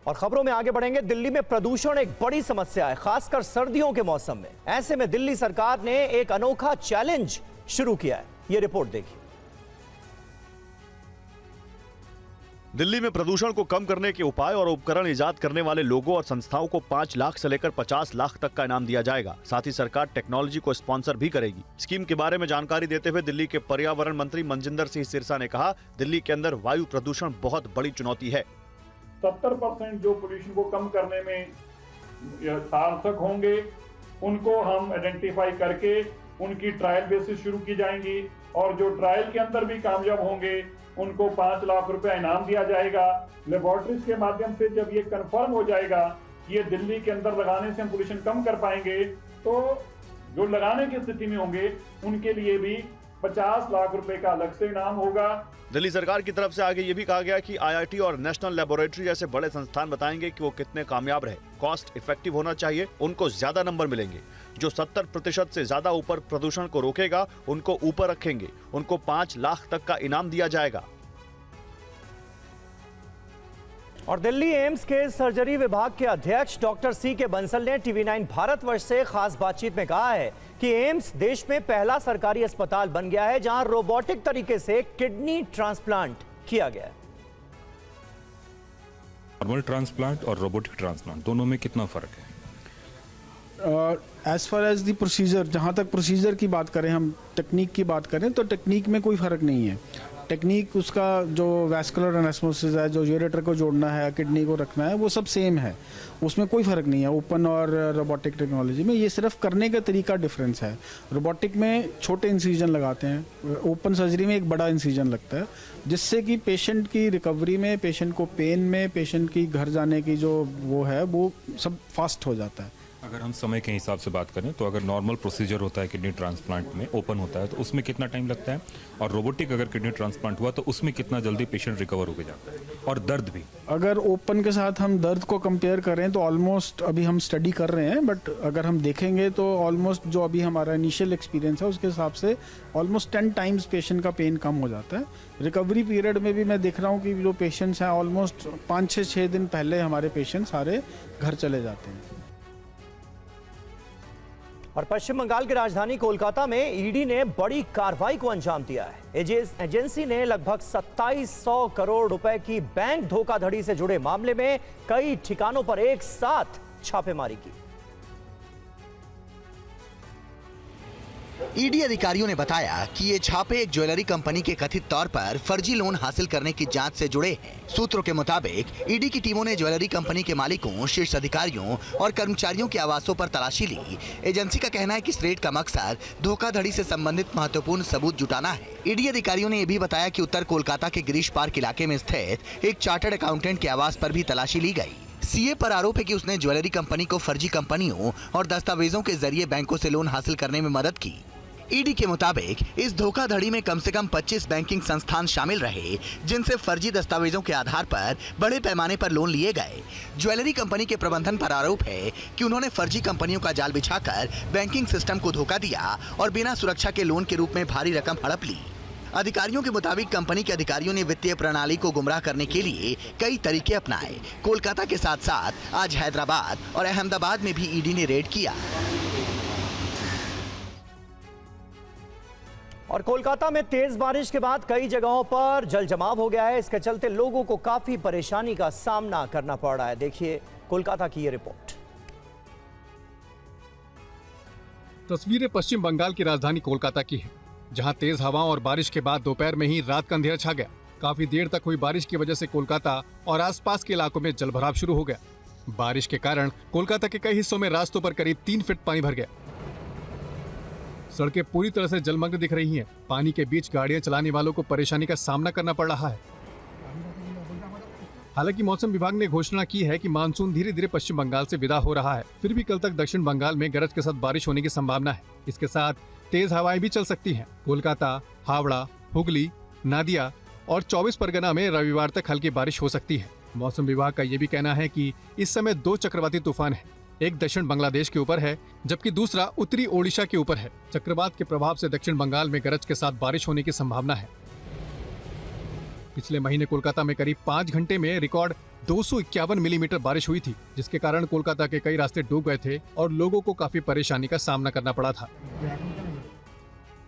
और खबरों में आगे बढ़ेंगे। दिल्ली में प्रदूषण एक बड़ी समस्या है, खासकर सर्दियों के मौसम में। ऐसे में दिल्ली सरकार ने एक अनोखा चैलेंज शुरू किया है। यह रिपोर्ट देखिए। दिल्ली में प्रदूषण को कम करने के उपाय और उपकरण इजाद करने वाले लोगों और संस्थाओं को 5 लाख से लेकर 50 लाख तक का इनाम दिया जाएगा। साथ ही सरकार टेक्नोलॉजी को स्पॉन्सर भी करेगी। स्कीम के बारे में जानकारी देते हुए दिल्ली के पर्यावरण मंत्री मनजिंदर सिंह सिरसा ने कहा, दिल्ली के अंदर वायु प्रदूषण बहुत बड़ी चुनौती है। 70% जो पोल्यूशन को कम करने में सार्थक होंगे, उनको हम आइडेंटिफाई करके उनकी ट्रायल बेसिस शुरू की जाएंगी और जो ट्रायल के अंदर भी कामयाब होंगे उनको 5 लाख रुपए इनाम दिया जाएगा। लेबोरेटरीज के माध्यम से जब ये कंफर्म हो जाएगा कि ये दिल्ली के अंदर लगाने से हम पोल्यूशन कम कर पाएंगे, तो जो लगाने की स्थिति में होंगे उनके लिए भी 50 लाख रुपए का अलग से इनाम होगा। दिल्ली सरकार की तरफ से आगे ये भी कहा गया कि IIT और नेशनल लेबोरेटरी जैसे बड़े संस्थान बताएंगे कि वो कितने कामयाब रहे। कॉस्ट इफेक्टिव होना चाहिए, उनको ज्यादा नंबर मिलेंगे। जो 70% से ज्यादा ऊपर प्रदूषण को रोकेगा उनको ऊपर रखेंगे, उनको 5 लाख तक का इनाम दिया जाएगा। और दिल्ली एम्स के सर्जरी विभाग के अध्यक्ष डॉक्टर C.K. बंसल ने TV9 भारतवर्ष से खास बातचीत में कहा है कि एम्स देश में पहला सरकारी अस्पताल बन गया है जहां रोबोटिक तरीके से किडनी ट्रांसप्लांट किया गया है। नॉर्मल ट्रांसप्लांट और रोबोटिक ट्रांसप्लांट दोनों में कितना फर्क है? As far as the procedure, जहाँ तक प्रोसीजर की बात करें, हम टेक्निक की बात करें तो टेक्निक में कोई फ़र्क नहीं है। टेक्निक उसका जो वैस्कुलर एनास्मोसिस है, जो यूरेटर को जोड़ना है, किडनी को रखना है, वो सब सेम है। उसमें कोई फ़र्क नहीं है ओपन और रोबोटिक टेक्नोलॉजी में। ये सिर्फ करने का तरीका डिफरेंस है। रोबोटिक में छोटे इंसिजन लगाते हैं, ओपन सर्जरी में एक बड़ा इंसिजन लगता है, जिससे कि पेशेंट की रिकवरी में, पेशेंट को पेन में, पेशेंट की घर जाने की जो वो है वो सब फास्ट हो जाता है। अगर हम समय के हिसाब से बात करें तो अगर नॉर्मल प्रोसीजर होता है किडनी ट्रांसप्लांट में, ओपन होता है, तो उसमें कितना टाइम लगता है? और रोबोटिक अगर किडनी ट्रांसप्लांट हुआ तो उसमें कितना जल्दी पेशेंट रिकवर होकर जाता है? और दर्द भी, अगर ओपन के साथ हम दर्द को कंपेयर करें तो ऑलमोस्ट, अभी हम स्टडी कर रहे हैं, बट अगर हम देखेंगे तो ऑलमोस्ट जो अभी हमारा इनिशियल एक्सपीरियंस है उसके हिसाब से ऑलमोस्ट 10 टाइम्स पेशेंट का पेन कम हो जाता है। रिकवरी पीरियड में भी मैं देख रहा हूँ कि जो पेशेंट्स हैं ऑलमोस्ट 5-6 दिन पहले हमारे पेशेंट सारे घर चले जाते हैं। और पश्चिम बंगाल की राजधानी कोलकाता में ईडी ने बड़ी कार्रवाई को अंजाम दिया है। एजेंसी ने लगभग 2700 करोड़ रुपए की बैंक धोखाधड़ी से जुड़े मामले में कई ठिकानों पर एक साथ छापेमारी की। ईडी अधिकारियों ने बताया कि ये छापे एक ज्वेलरी कंपनी के कथित तौर पर फर्जी लोन हासिल करने की जांच से जुड़े हैं। सूत्रों के मुताबिक ईडी की टीमों ने ज्वेलरी कंपनी के मालिकों, शीर्ष अधिकारियों और कर्मचारियों के आवासों पर तलाशी ली। एजेंसी का कहना है कि इस रेड का मकसद धोखाधड़ी से संबंधित महत्वपूर्ण सबूत जुटाना है। ईडी अधिकारियों ने यह भी बताया कि उत्तर कोलकाता के गिरीश पार्क इलाके में स्थित एक चार्टर्ड अकाउंटेंट के आवास पर भी तलाशी ली गई। सीए पर आरोप है कि उसने ज्वेलरी कंपनी को फर्जी कंपनियों और दस्तावेजों के जरिए बैंकों से लोन हासिल करने में मदद की। ईडी के मुताबिक इस धोखाधड़ी में कम से कम 25 बैंकिंग संस्थान शामिल रहे, जिनसे फर्जी दस्तावेजों के आधार पर बड़े पैमाने पर लोन लिए गए। ज्वेलरी कंपनी के प्रबंधन पर आरोप है कि उन्होंने फर्जी कंपनियों का जाल बिछाकर बैंकिंग सिस्टम को धोखा दिया और बिना सुरक्षा के लोन के रूप में भारी रकम हड़प ली। अधिकारियों के मुताबिक कंपनी के अधिकारियों ने वित्तीय प्रणाली को गुमराह करने के लिए कई तरीके अपनाए। कोलकाता के साथ साथ आज हैदराबाद और अहमदाबाद में भी ईडी ने रेड किया। और कोलकाता में तेज बारिश के बाद कई जगहों पर जल जमाव हो गया है। इसके चलते लोगों को काफी परेशानी का सामना करना पड़ रहा है। देखिए कोलकाता की ये रिपोर्ट। तस्वीरें पश्चिम बंगाल की राजधानी कोलकाता की है, जहां तेज हवाओं और बारिश के बाद दोपहर में ही रात का अंधेरा छा गया। काफी देर तक हुई बारिश की वजह से कोलकाता और आसपास के इलाकों में जलभराव शुरू हो गया। बारिश के कारण कोलकाता के कई हिस्सों में रास्तों पर करीब 3 फीट पानी भर गया। सड़कें पूरी तरह से जलमग्न दिख रही हैं। पानी के बीच गाड़ियां चलाने वालों को परेशानी का सामना करना पड़ रहा है। हालांकि मौसम विभाग ने घोषणा की है कि मानसून धीरे धीरे पश्चिम बंगाल से विदा हो रहा है। फिर भी कल तक दक्षिण बंगाल में गरज के साथ बारिश होने की संभावना है। इसके साथ तेज हवाएं भी चल सकती हैं। कोलकाता, हावड़ा, हुगली, नादिया और 24 परगना में रविवार तक हल्की बारिश हो सकती है। मौसम विभाग का ये भी कहना है कि इस समय 2 चक्रवाती तूफान हैं। एक दक्षिण बांग्लादेश के ऊपर है, जबकि दूसरा उत्तरी ओडिशा के ऊपर है। चक्रवात के प्रभाव से दक्षिण बंगाल में गरज के साथ बारिश होने की संभावना है। पिछले महीने कोलकाता में करीब 5 घंटे में रिकॉर्ड 251 मिलीमीटर बारिश हुई थी, जिसके कारण कोलकाता के कई रास्ते डूब गए थे और लोगों को काफी परेशानी का सामना करना पड़ा था।